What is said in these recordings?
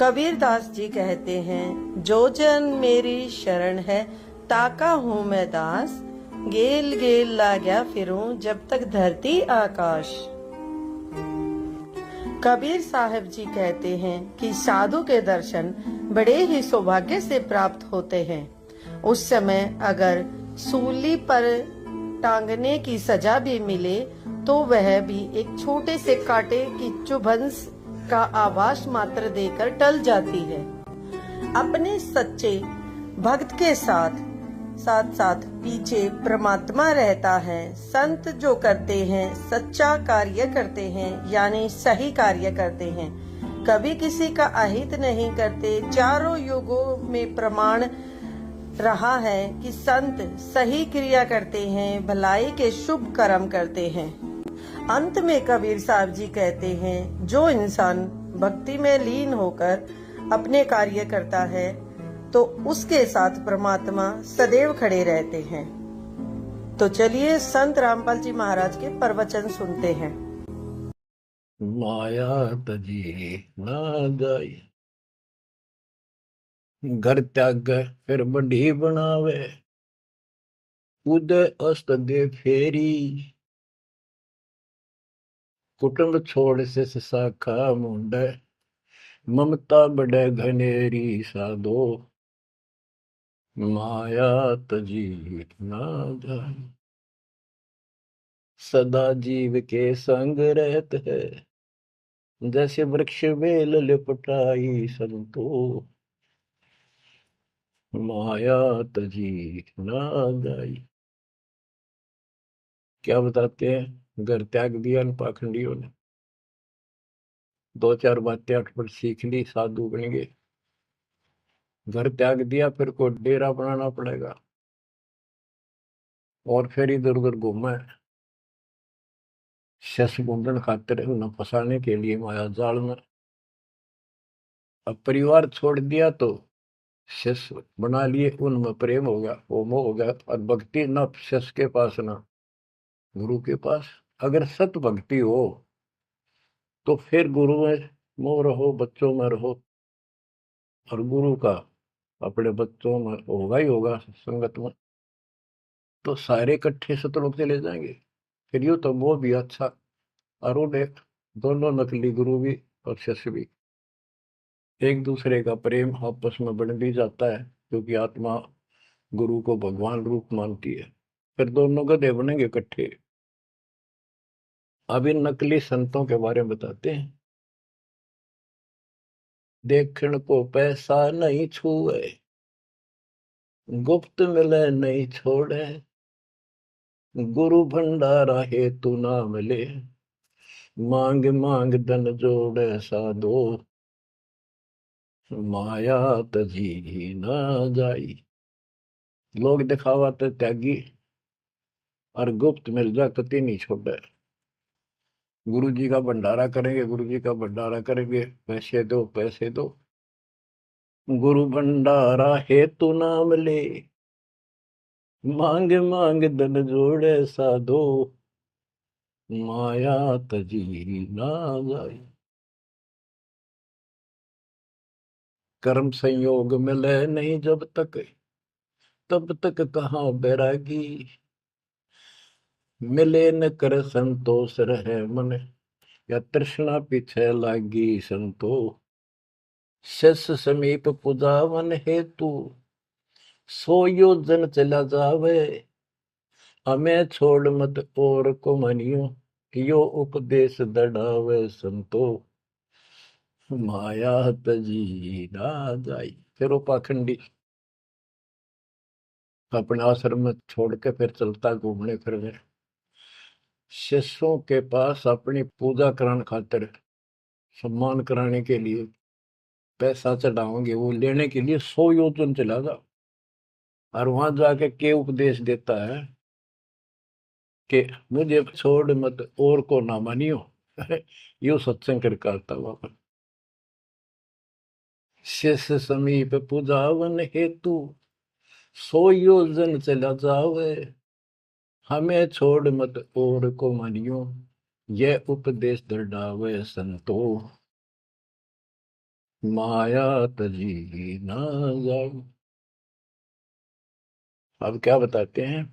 कबीर दास जी कहते हैं, जो जन मेरी शरण है ताका हूँ मैं दास, गेल गेल लाग्या फिरूं जब तक धरती आकाश। कबीर साहब जी कहते हैं कि साधु के दर्शन बड़े ही सौभाग्य से प्राप्त होते हैं। उस समय अगर सूली पर टांगने की सजा भी मिले तो वह भी एक छोटे से कांटे की चुभन का आभास मात्र देकर टल जाती है। अपने सच्चे भक्त के साथ साथ साथ पीछे परमात्मा रहता है। संत जो करते हैं सच्चा कार्य करते हैं, यानी सही कार्य करते हैं, कभी किसी का अहित नहीं करते। चारों युगों में प्रमाण रहा है कि संत सही क्रिया करते हैं, भलाई के शुभ कर्म करते हैं। अंत में कबीर साहब जी कहते हैं, जो इंसान भक्ति में लीन होकर अपने कार्य करता है तो उसके साथ परमात्मा सदैव खड़े रहते हैं। तो चलिए संत रामपाल जी महाराज के प्रवचन सुनते हैं। माया तजी ना जाई, घर त्याग फिर बड़ी बनावे, उदय अस्त दे फेरी, कुटुंब छोड़ से शाखा मुंड, ममता बड़े घनेरी साधो, माया तजी ना जाई। सदा जीव के संग रहत है, जैसे वृक्ष बेल लिपटाई संतो, माया तजी ना जाई। क्या बताते हैं, घर त्याग दिया इन पाखंडियों ने, दो चार बातें अठ पर सीख ली, साधु बन गए। घर त्याग दिया, फिर को डेरा बनाना पड़ेगा और फिर इधर उधर घूमे, शस ढूंढने खातिर उन्हें फंसाने के लिए माया जाल में। अब परिवार छोड़ दिया तो शस बना लिए, उनमें प्रेम हो गया, वो मोह हो गया, और भक्ति न शस के पास ना गुरु के पास। अगर सत भक्ति हो तो फिर गुरु में मोह रहो, बच्चों में रहो, और गुरु का अपने बच्चों में होगा ही होगा संगत में, तो सारे इकट्ठे सतलोक चले जाएंगे। फिर यूं तो वो भी अच्छा और उन्हें दोनों नकली गुरु भी और शिष्य भी एक दूसरे का प्रेम आपस में बढ़ भी जाता है, क्योंकि आत्मा गुरु को भगवान रूप मानती है। फिर दोनों गधे बनेंगे इकट्ठे। अब इन नकली संतों के बारे में बताते हैं। देखण को पैसा नहीं छुए, गुप्त मिले नहीं छोड़े, गुरु भंडारा हेतु ना मिले, मांग मांग धन जोड़े साधो, माया तजी ना जाई। लोग दिखावा तो त्यागी, और गुप्त मिल जाए कति नहीं छोड़े। गुरु जी का भंडारा करेंगे, गुरु जी का भंडारा करेंगे, पैसे दो पैसे दो, गुरु भंडारा हेतु ना मिले, मांग मांग धन जोड़े साधो, माया तजी ना जाई। कर्म संयोग मिले नहीं जब तक, तब तक कहाँ बैरागी, मिले न कर संतोष रहे मन, या तृष्णा पीछे लागी संतो, शिष समीप पुजावन हेतु, सो योजन चला जावे, हमें छोड़ मत और को मनियो, यो उपदेश दड़ावे संतो, माया तजी ना जाई। फिर वो पाखंडी अपने आश्रम में छोड़ के फिर चलता घूमने फिरने, शिष्यों के पास अपनी पूजा कराने खातिर, सम्मान कराने के लिए पैसा चढ़ाओगे, वो लेने के लिए 100 योजन चला जा, और वहां जाके के उपदेश देता है कि मुझे छोड़ मत और को ना मानियो। यो सत्संग कर करता वहां। शिष्य समीप पूजावन हेतु, 100 योजन चला जावे, हमें छोड़ मत और को मानियो, यह उपदेश दृढ़ावे संतो, माया तजी ना जाए। अब क्या बताते हैं,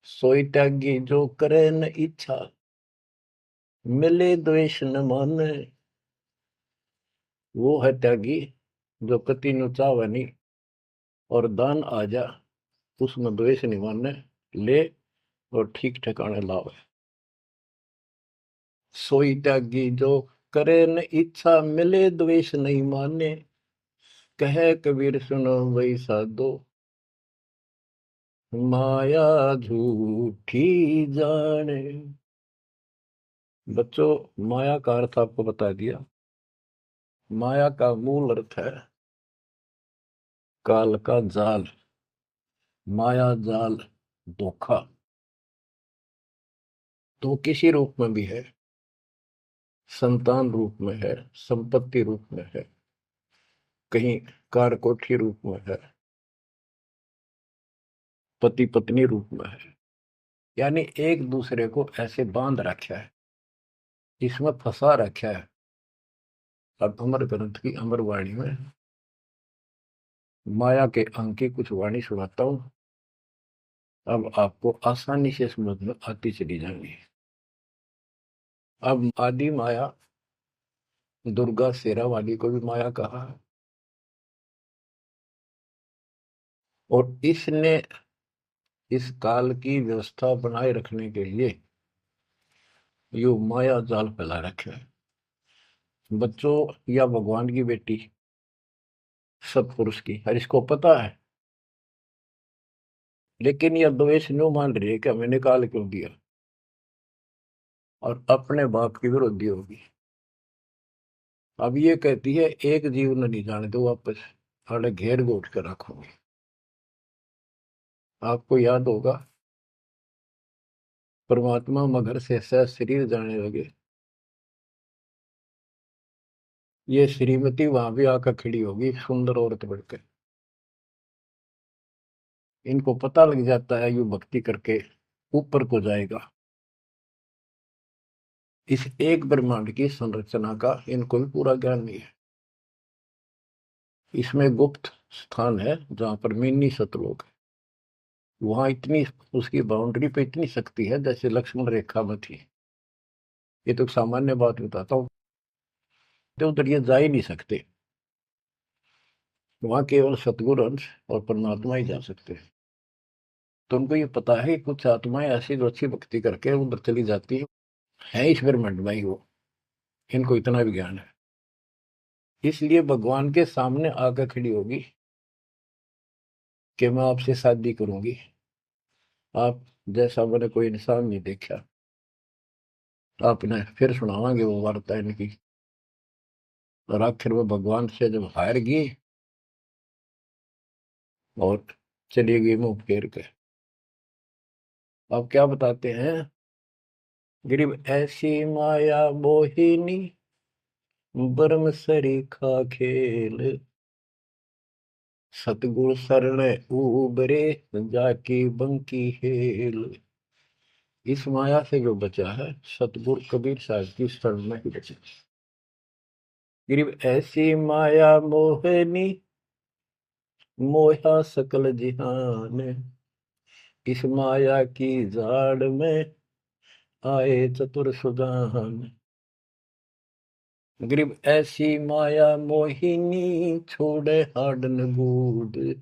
सोई त्यागी जो करे न इच्छा, मिले द्वेष न माने। वो है त्यागी जो कति नु चावे नहीं, और दान आ जा उसमें द्वेष नहीं माने, ले और ठीक ठिकाने लावे। सोई त्यागी जो करे न इच्छा, मिले द्वेष नहीं माने। कहे कबीर सुनो वही साधो, माया झूठी जाने। बच्चों, माया का अर्थ आपको बता दिया। माया का मूल अर्थ है काल का जाल, माया जाल, धोखा। तो किसी रूप में भी है, संतान रूप में है, संपत्ति रूप में है, कहीं कार कोठी रूप में है, पति पत्नी रूप में है। यानी एक दूसरे को ऐसे बांध रखा है, इसमें फंसा रखा है। अब अमर ग्रंथ की अमर वाणी में माया के अंक की कुछ वाणी सुनाता हूं। अब आपको आसानी से समझ में आती चली जाएंगी। अब आदि माया, दुर्गा शेरा वाली को भी माया कहा है, और इसने इस काल की व्यवस्था बनाए रखने के लिए यो माया जाल फैला रखे है। बच्चों, या भगवान की बेटी सतपुरुष की, हर इसको पता है, लेकिन यह द्वेष न्यू मान रही है कि हमें निकाल क्यों दिया, और अपने बाप की विरोधी होगी। अब ये कहती है एक जीव न नहीं जाने दो वापस, अरे घेर गोट कर रखोगे। आपको याद होगा, परमात्मा मगर से सह शरीर जाने लगे, ये श्रीमती वहां भी आकर खड़ी होगी, सुंदर औरत बढ़कर। इनको पता लग जाता है यू भक्ति करके ऊपर को जाएगा। इस एक ब्रह्मांड की संरचना का इनको भी पूरा ज्ञान नहीं है। इसमें गुप्त स्थान है जहां पर मिनी सतलोक है, वहां इतनी, उसकी बाउंड्री पे इतनी शक्ति है जैसे लक्ष्मण रेखा में थी। ये तो सामान्य बात बताता हूँ, तो उधर ये जा ही नहीं सकते। वहां केवल सतगुरु अंश और परमात्मा ही जा सकते हैं। तो उनको ये पता है कि कुछ आत्माएं ऐसी जो अच्छी भक्ति करके उधर चली जाती है इस ब्रह्मांड में ही वो, इनको इतना भी ज्ञान है। इसलिए भगवान के सामने आकर खड़ी होगी कि मैं आपसे शादी करूंगी, आप जैसा मैंने कोई इंसान नहीं देखा। आपने फिर सुनावांगे वो वार्ता इनकी। और आखिर में भगवान से जब हार गई और चली गई मुंह फेर के। अब क्या बताते हैं, गरीब ऐसी माया मोहिनी, बरम सरीखा खेल, सतगुर शरण उबरे, जाकी बंकी हेल। इस माया से जो बचा है, सतगुरु कबीर साहब की शरण में ही बचा। गरीब ऐसी माया मोहनी, मोहा सकल जिहान, इस माया की जाड़ में आए चतुर सुजान। गरीब ऐसी माया मोहिनी, छोड़े हाडन बूढ़,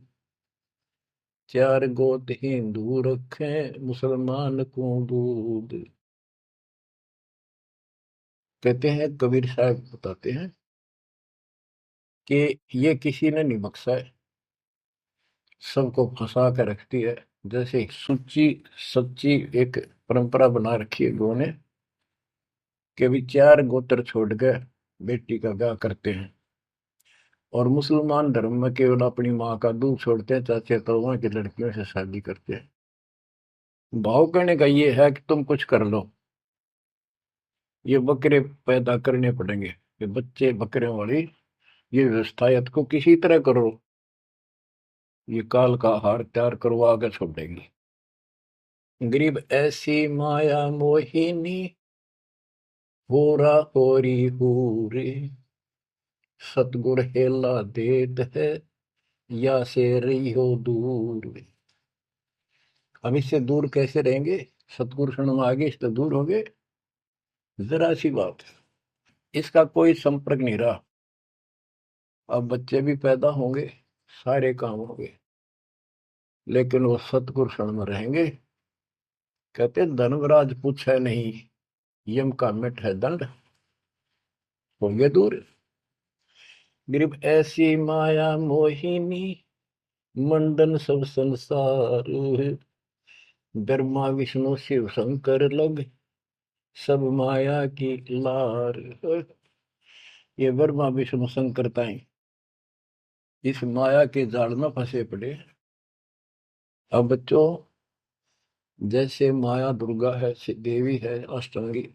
चार गोत हिंदू रखे, मुसलमान को दूध। कहते हैं, कबीर साहब बताते हैं कि ये किसी ने नहीं बख्शा है, सबको फंसा कर रखती है। जैसे सुच्ची सच्ची एक परंपरा बना रखी है गुरु ने, कि भी चार गोत्र छोड़ कर बेटी का ब्याह करते हैं, और मुसलमान धर्म में केवल अपनी माँ का दूध छोड़ते हैं, चाचे तौवा की लड़कियों से शादी करते हैं। भाव कहने का ये है कि तुम कुछ कर लो, ये बकरे पैदा करने पड़ेंगे, ये बच्चे बकरे वाली ये व्यवस्था या को किसी तरह करो, ये काल का हार तैयार करो, आगे छोड़ देंगे। गरीब ऐसी माया मोहिनी, होरा होरी हूरे, सतगुर हेला देत है, या से रही हो दूर। हम इससे दूर कैसे रहेंगे? सतगुरु शरण में आगे इससे दूर हो गए? जरा सी बात है, इसका कोई संपर्क नहीं रहा। अब बच्चे भी पैदा होंगे, सारे काम होंगे, लेकिन वो सतगुरु शरण में रहेंगे। कहते धर्मराज पूछे नहीं, यम का मिट है दंड, होंगे दूर। गरीब ऐसी माया मोहिनी, मंडन सब संसार। ब्रह्मा विष्णु शिव शंकर लग, सब माया की लार। ये ब्रह्मा विष्णु शंकर ताई इस माया के जाल में फंसे पड़े। अब बच्चों, जैसे माया दुर्गा है, देवी है, अष्टांगी,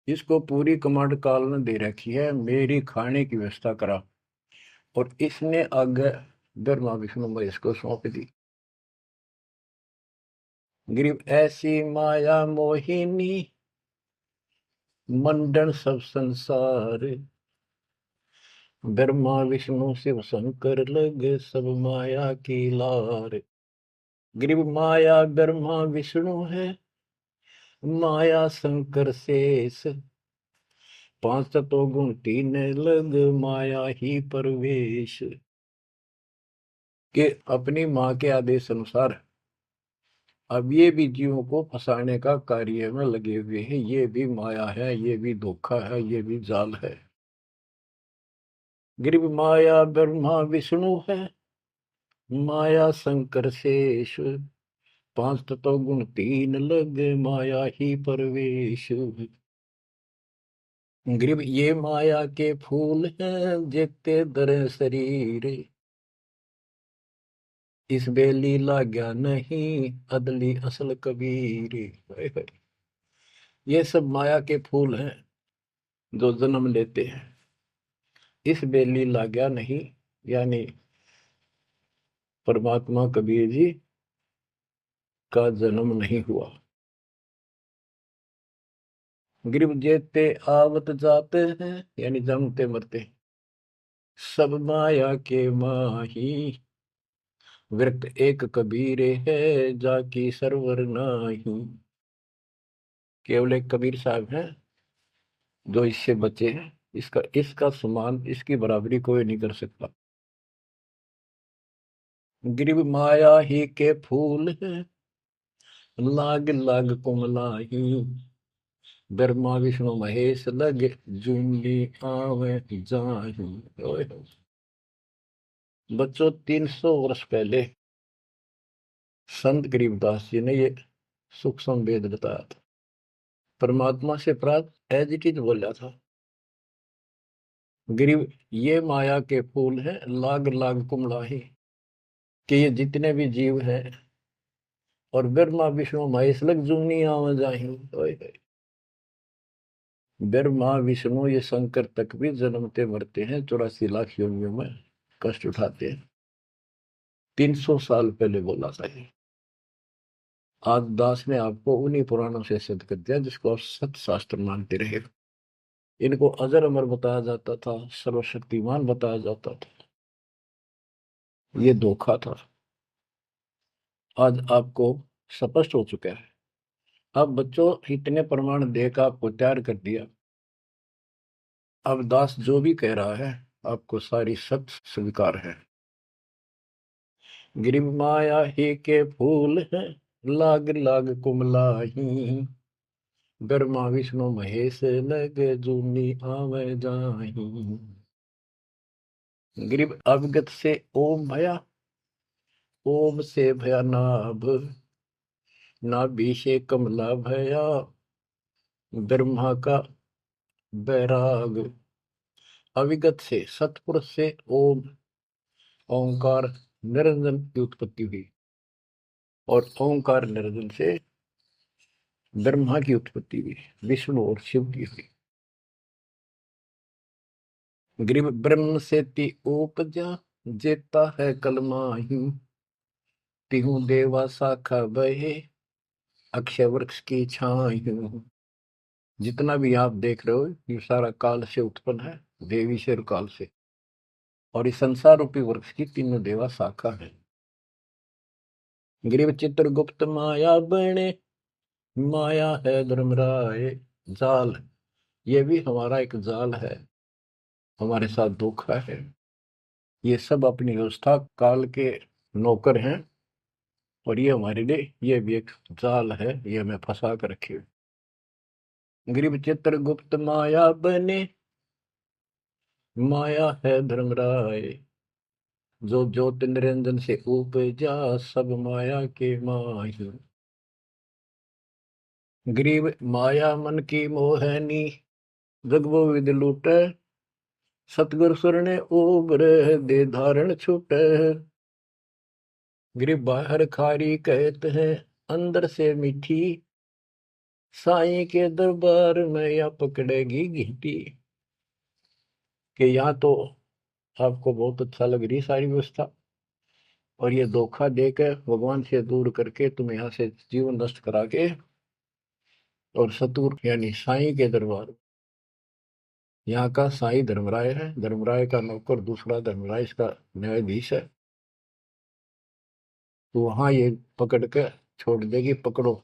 इसको पूरी कमांड काल ने दे रखी है, मेरी खाने की व्यवस्था करा, और इसने आगे ब्रह्मा विष्णु महेश को सौंप दी। गरीब ऐसी माया मोहिनी, मंडन सब संसार। ब्रह्मा विष्णु शिव शंकर लग, सब माया की लार। गरीब माया ब्रह्मा विष्णु है, माया शंकर शेष। पांच तो गुण तीन लग, माया ही परवेश। के अपनी माँ के आदेश अनुसार अब ये भी जीवों को फंसाने का कार्य में लगे हुए हैं। ये भी माया है, ये भी धोखा है, ये भी जाल है। गरीब माया ब्रह्मा विष्णु है, माया शंकर शेष। पांच तत्व गुण तीन लग, माया ही परवेश। गरीब ये माया के फूल हैं, जेते दर शरीर। इस बेली लाग्या नहीं, अदली असल कबीर। ये सब माया के फूल हैं जो जन्म लेते हैं। इस बेली लाग्या नहीं, यानी परमात्मा कबीर जी का जन्म नहीं हुआ। गरीब जेते आवत जाते हैं, यानी जन्मते मरते, सब माया के माही। विरक्त एक कबीर है, जाकी सरवर नाही। केवल एक कबीर साहब हैं जो इससे बचे हैं। इसका इसका समान, इसकी बराबरी कोई नहीं कर सकता। गरीब माया ही के फूल है, लाग लाग कुमलाही। ब्रह्मा विष्णु महेश लग, जूंगी आवे जाही। बच्चों, 300 वर्ष पहले संत गरीबदास जी ने ये सूक्ष्म वेद बताया था। परमात्मा से प्राप्त एज इट इज बोला था। गरीब ये माया के फूल हैं, लाग लाग कुमलाही, कि ये जितने भी जीव हैं, और ब्रह्मा विष्णु महेश लग जूनी आवा जाही। ब्रह्मा विष्णु ये शंकर तक भी जन्मते मरते हैं, 84 लाख योनियों में कष्ट उठाते हैं। 300 साल पहले बोला था ये। आज दास ने आपको उन्हीं पुराणों से सिद्ध कर दिया जिसको आप सत्य शास्त्र मानते रहे। इनको अजर अमर बताया जाता था, सर्वशक्तिमान बताया जाता था। ये धोखा था। आज आपको स्पष्ट हो चुका है। अब बच्चों, इतने प्रमाण देकर आपको तैयार कर दिया। अब दास जो भी कह रहा है आपको सारी सत्य स्वीकार है। गिरि माया ही के फूल है, लाग लाग कुमलाही। ब्रह्मा विष्णु महेश लग, जूनी आवे जाही। गिरिब अवगत से ओम भया, ओम से भया नाभ। नाभि से कमला भया, ब्रह्मा का बैराग। अविगत से, सतपुरुष से ओम, ओंकार निरंजन की उत्पत्ति हुई, और ओंकार निरंजन से ब्रह्मा की उत्पत्ति हुई, विष्णु और शिव की हुई। ग्रीव ब्रह्म से ति उपजा, जेता है कलमाही। तिहु देवा शाखा बहे, अक्षय वृक्ष की छाई। जितना भी आप देख रहे हो ये सारा काल से उत्पन्न है, देवी से और काल से। और इस संसार रूपी वृक्ष की तीनों देवा शाखा है। ग्रीव चित्र गुप्त माया बने, माया है धर्मराय जाल। ये भी हमारा एक जाल है, हमारे साथ धोखा है। ये सब अपनी व्यवस्था काल के नौकर हैं, और ये हमारे लिए ये भी एक जाल है, ये हमें फंसा कर रखे। ग्रीव चित्र गुप्त माया बने, माया है धर्मराय। जो ज्योत निरंजन से उपजा, सब माया के माही। ग्रीव माया मन की मोहनी, जग वो विद लूटे। सतगुर सुरने उबरे, दे धारण छूटे। ग्रीव बाहर खारी कहते हैं, अंदर से मीठी। साईं के दरबार में या पकड़ेगी घीटी। कि यहाँ तो आपको बहुत अच्छा लग रही सारी व्यवस्था, और ये धोखा देकर भगवान से दूर करके तुम यहाँ से जीवन नष्ट करा के और सतगुर यानी साईं के दरबार। यहाँ का साईं धर्मराय है, धर्मराय का नौकर दूसरा धर्मराय इसका न्यायाधीश है। तो वहां ये पकड़ के छोड़ देगी, पकड़ो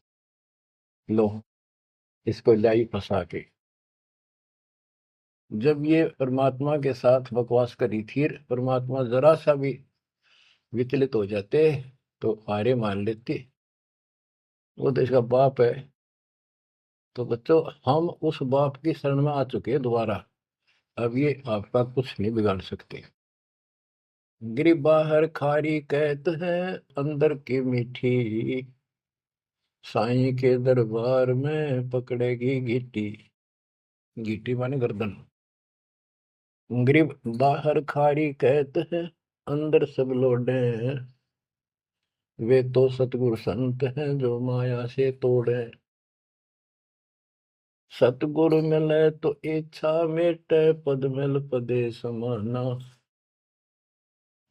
लो इसको लाई फंसा के। जब ये परमात्मा के साथ बकवास करी थी, परमात्मा जरा सा भी विचलित हो जाते तो हारे मान लेते। वो तो इसका बाप है। तो बच्चों, हम उस बाप की शरण में आ चुके हैं दोबारा। अब ये आपका कुछ नहीं बिगाड़ सकते। गिरी बाहर खारी कहते हैं, अंदर की मीठी। साईं के दरबार में पकड़ेगी घीटी। घीटी माने गर्दन। ग्रीब बाहर खारी कहते हैं, अंदर सब लोडे। वे तो सतगुरु संत हैं, जो माया से तोड़े। सतगुरु मिले तो इच्छा मेटे, पद मिल पदे समाना।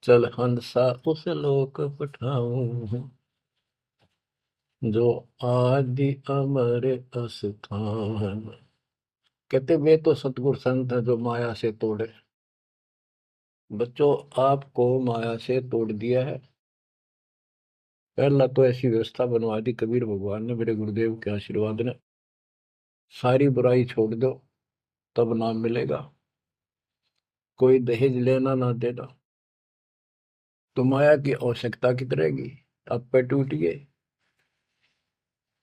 चल हंसा उस लोक पठाऊं, जो आदि अमर अस्थान। कहते वे तो सतगुरु संत हैं, जो माया से तोड़े। बच्चों, आपको माया से तोड़ दिया है। पहला तो ऐसी व्यवस्था बनवा दी कबीर भगवान ने, मेरे गुरुदेव के आशीर्वाद ने। सारी बुराई छोड़ दो, तब नाम मिलेगा। कोई दहेज लेना ना देना, तो माया की आवश्यकता कित रहेगी। अब पे टूटिए,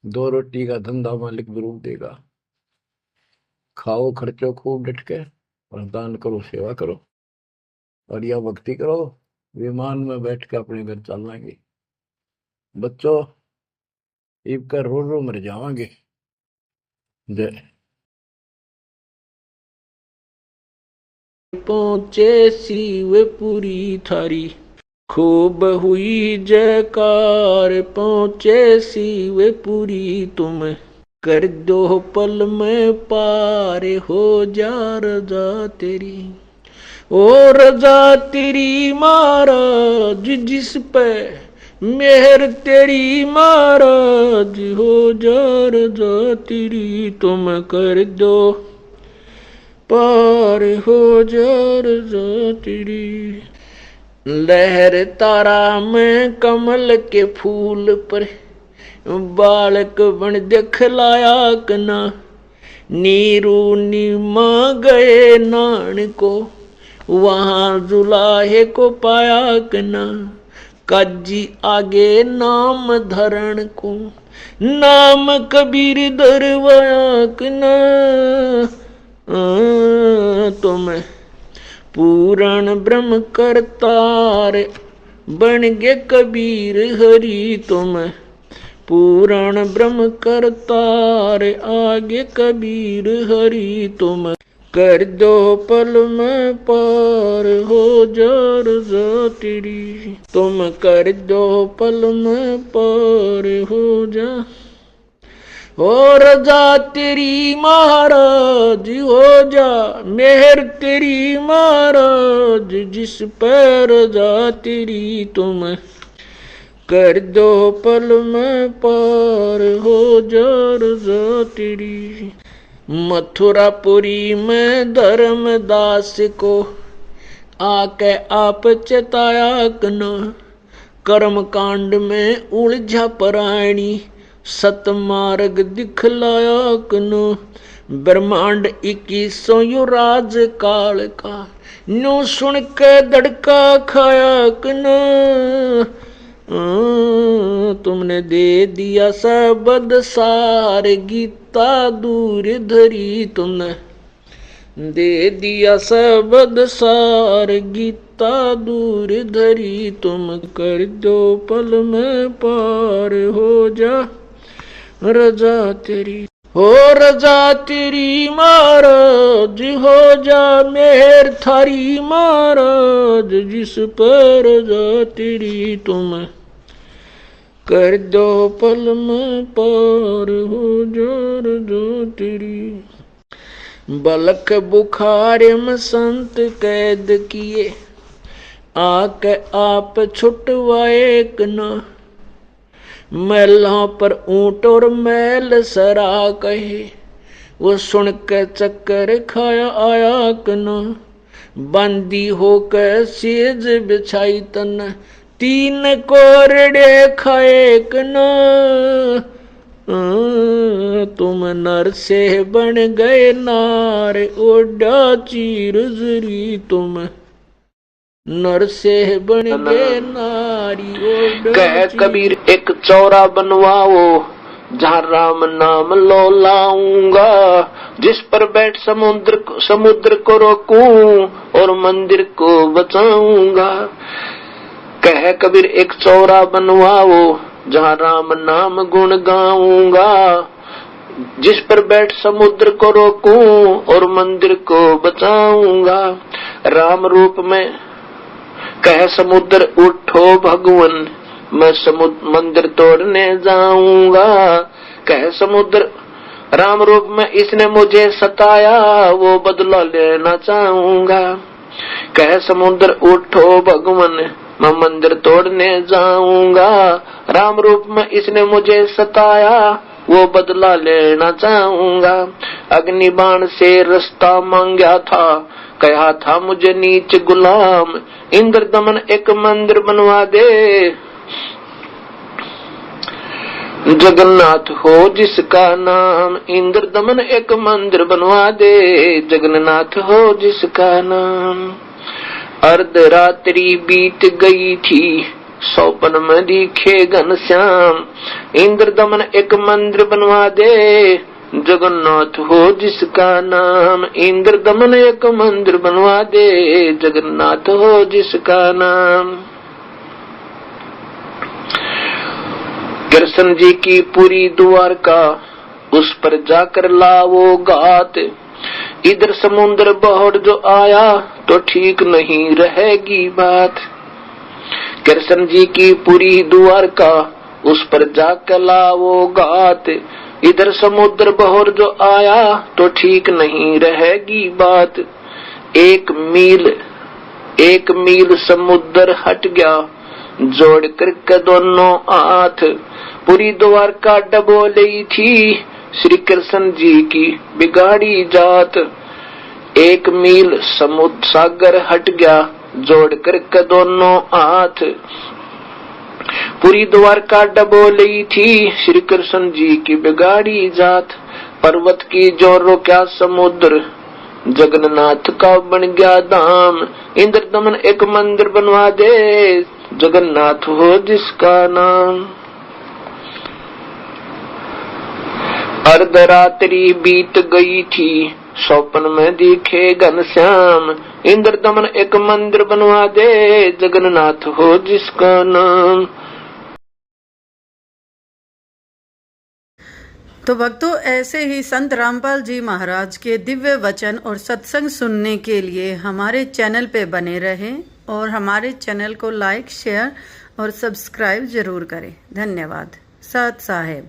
2 रोटी का धंधा मालिक जरूर देगा। खाओ खर्चो खूब डट के, और दान करो, सेवा करो, और या भक्ति करो। विमान में बैठ के अपने घर चल जाएंगे। बच्चों, इब कर रो रो मर जावांगे। जय। पहुँचे शिवपुरी थारी, खूब हुई जयकार। पहुँचे शिवपुरी तुम, कर दो पल में पार। हो जा रजा तेरी, ओ रजा तेरी महाराज, जिस पे मेहर तेरी महाराज। हो जा रजा तेरी तुम, कर दो पार। हो जा रजा तेरी। लहर तारा में कमल के फूल पर, बालक बन दिखलाया कना। नीरू नीमा गए नान को, वहां जुलाहे को पाया कना। काजी आगे नाम धरण को, नाम कबीर दरवाया कना। तुम पूर्ण ब्रह्म करतार, बन गे कबीर हरि। तुम पूर्ण ब्रह्म करतार, आगे कबीर हरि। तुम कर दो पल में पार। हो जा रजा तेरी, तुम कर दो पल में पार। हो जा, हो रजा तेरी महाराज। हो जा मेहर तेरी महाराज, जिस पर रजा तेरी। तुम कर दो पल में पार। हो जा रजा तेरी। मथुरापुरी में धर्मदास को आके आप चेताया कना, कर्म कांड में उलझा प्राणी सतमार्ग दिखलाया कना। ब्रह्मांड 2100 युराज काल का न्यू सुन के दड़का खाया कना। तुमने दे दिया शब्द सार गीता दूर धरी, तुमने दे दिया शब्द सार गीता दूर धरी। तुम कर दो पल में पार हो जा रजा तेरी, हो रजा तेरी महाराज, हो जा मेहर थारी महाराज, जिस पर रजा तेरी। तुम कर दो पल में पार हो जा रजा तेरी। बलक बुखार में संत कैद किए आके आप छुटवाए कना। मैलों पर ऊंट और मैल सरा कहे, वो सुन के चक्कर खाया आया कना। बंदी होकर सेज बिछाई तन, 3 कोरड़े खाए कना। तुम नर से बन गए नार, ओडा चीर जरी। तुम नर से बन गए नारी, ओडा कह कबीर एक चौरा बनवाओ, जहाँ राम नाम लो लाऊंगा। जिस पर बैठ समुद्र को रोकूं और मंदिर को बचाऊंगा। कह कबीर एक चौरा बनवाओ, जहाँ राम नाम गुण गाऊंगा। जिस पर बैठ समुद्र को रोकूं और मंदिर को बचाऊंगा। राम रूप में कह समुद्र उठो भगवन, मैं मंदिर तोड़ने जाऊंगा। कह समुद्र राम रूप में इसने मुझे सताया, वो बदला लेना चाहूंगा। कह समुद्र उठो भगवन, मैं मंदिर तोड़ने जाऊंगा। राम रूप में इसने मुझे सताया, वो बदला लेना चाहूंगा। अग्निबाण से रास्ता मांगा था, कहा था मुझे नीच गुलाम। इंद्र दमन एक मंदिर बनवा दे, जगन्नाथ हो जिसका नाम। इंद्र दमन एक मंदिर बनवा दे, जगन्नाथ हो जिसका नाम। अर्धरात्रि बीत गई थी, सौपन में दिखे घनश्याम। इंद्र दमन एक मंदिर बनवा दे, जगन्नाथ हो जिसका नाम। इंद्र दमन एक मंदिर बनवा दे, जगन्नाथ हो जिसका नाम। कृष्ण जी की पूरी द्वारका, उस पर जाकर लाओ गात। इधर समुद्र बहर जो आया, तो ठीक नहीं रहेगी बात। कृष्ण जी की पूरी द्वारका, उस पर जाकर लाओ गात। इधर समुद्र बहर जो आया, तो ठीक नहीं रहेगी बात। 1 मील समुद्र हट गया, जोड़ करके दोनों हाथ। पूरी द्वारका डबोली थी, श्री कृष्ण जी की बिगाड़ी जात। 1 मील समुद्र सागर हट गया, जोड़ करके दोनों हाथ। पूरी द्वारका डबोली थी, श्री कृष्ण जी की बिगाड़ी जात। पर्वत की जोरों क्या समुद्र, जगन्नाथ का बन गया धाम। इंद्र दमन एक मंदिर बनवा दे, जगन्नाथ हो जिसका नाम। अर्धरात्रि बीत गई थी, सौपन में दिखे घनश्याम। इंद्र दमन एक मंदिर बनवा दे, जगन्नाथ हो जिसका नाम। तो भक्तों, ऐसे ही संत रामपाल जी महाराज के दिव्य वचन और सत्संग सुनने के लिए हमारे चैनल पे बने रहें और हमारे चैनल को लाइक, शेयर और सब्सक्राइब जरूर करें। धन्यवाद। सत साहेब।